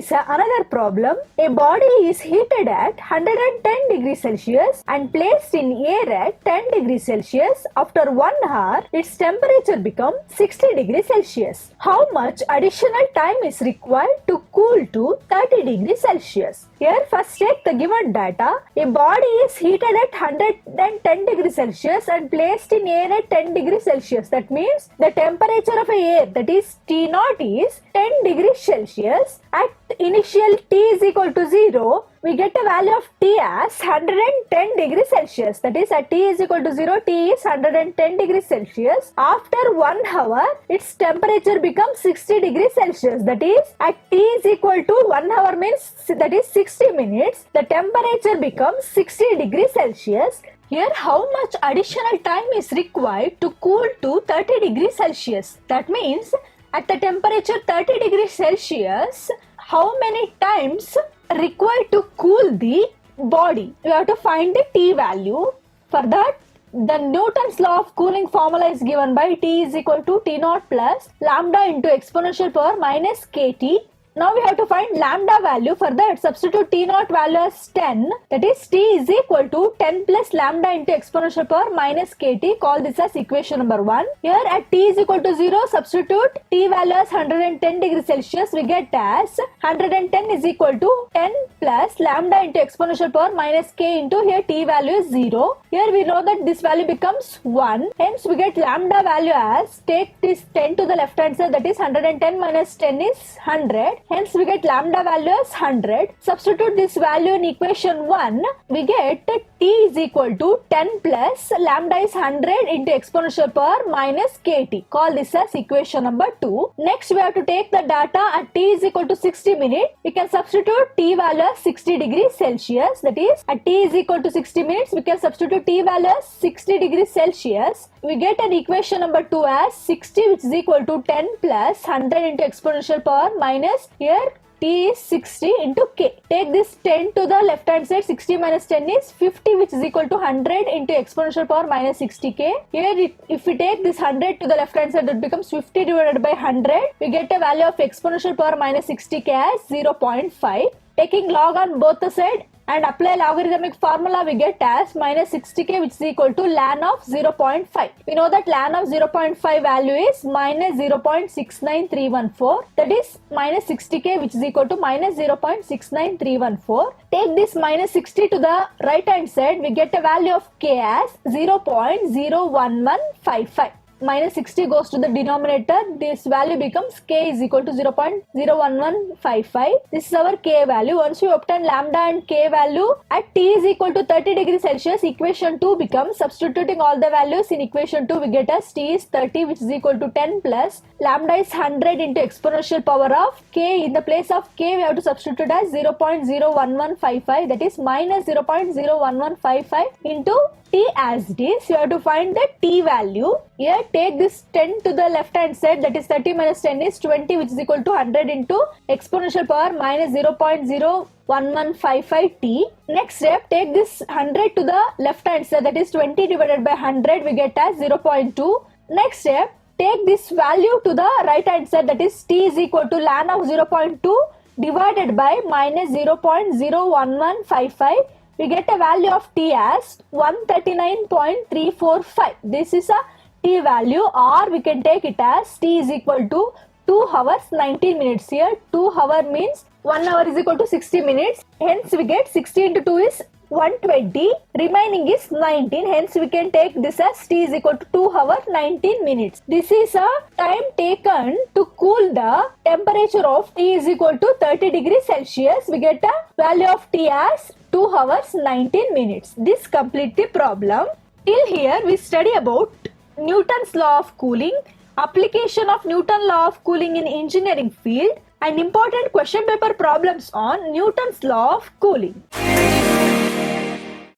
is another problem. A body is heated at 110 degrees Celsius and placed in air at 10 degrees Celsius. After 1 hour, its temperature becomes 60 degrees Celsius. How much additional time is required to cool to 30 degrees Celsius? Here, first take the given data. A body is heated at 110 degrees Celsius and placed in air at 10 degrees Celsius. That means the temperature of air, that is T naught, is 10 degrees Celsius. At initial T is equal to 0, we get a value of T as 110 degrees Celsius. That is, at T is equal to 0, T is 110 degrees Celsius. After 1 hour, its temperature becomes 60 degrees Celsius. That is, at T is equal to 1 hour means that is 60 minutes. The temperature becomes 60 degrees Celsius. Here, how much additional time is required to cool to 30 degrees Celsius? That means, at the temperature 30 degrees Celsius, how many times required to cool the body? We have to find the T value. For that, the Newton's law of cooling formula is given by T is equal to T naught plus lambda into exponential power minus kT. Now we have to find lambda value. For that, substitute T naught value as 10. That is, T is equal to 10 plus lambda into exponential power minus kT. Call this as equation number 1. Here at T is equal to 0, substitute T value as 110 degrees Celsius. We get as 110 is equal to 10 plus lambda into exponential power minus k into here T value is 0. Here we know that this value becomes 1. Hence we get lambda value as, take this 10 to the left hand side, that is 110 minus 10 is 100. Hence we get lambda value as 100. Substitute this value in equation 1. We get T is equal to 10 plus lambda is 100 into exponential power minus kT. Call this as equation number 2. Next we have to take the data at T is equal to 60 minutes. We can substitute T value as 60 degrees Celsius. That is, at T is equal to 60 minutes, we can substitute T value as 60 degrees Celsius. We get an equation number 2 as 60, which is equal to 10 plus 100 into exponential power minus here T is 60 into K. Take this 10 to the left hand side. 60 minus 10 is 50, which is equal to 100 into exponential power minus 60K. Here if we take this 100 to the left hand side, it becomes 50 divided by 100. We get a value of exponential power minus 60K as 0.5. Taking log on both the side and apply logarithmic formula, we get as minus 60k, which is equal to ln of 0.5. We know that ln of 0.5 value is minus 0.69314. That is minus 60k, which is equal to minus 0.69314. Take this minus 60 to the right hand side, we get a value of k as 0.01155. Minus 60 goes to the denominator. This value becomes k is equal to 0.01155. This is our k value. Once we obtain lambda and k value at T is equal to 30 degrees Celsius, equation 2 becomes, substituting all the values in equation 2, we get as T is 30, which is equal to 10 plus lambda is 100 into exponential power of k. In the place of k, we have to substitute as 0.01155, that is minus 0.01155 into T as it is. You have to find the T value. Here take this 10 to the left hand side, that is 30 minus 10 is 20, which is equal to 100 into exponential power minus 0.01155 T. Next step, take this 100 to the left hand side, that is 20 divided by 100, we get as 0.2. Next step, take this value to the right hand side, that is T is equal to ln of 0.2 divided by minus 0.01155. We get a value of T as 139.345. This is a T value, or we can take it as T is equal to 2 hours 19 minutes. Here 2 hour means 1 hour is equal to 60 minutes. Hence we get 60 into 2 is 120. Remaining is 19. Hence we can take this as T is equal to 2 hours 19 minutes. This is a time taken to cool the temperature of T is equal to 30 degrees Celsius. We get a value of T as 2 hours 19 minutes. This completes the problem. Till here we study about Newton's law of cooling, application of Newton's law of cooling in engineering field, and important question paper problems on Newton's law of cooling.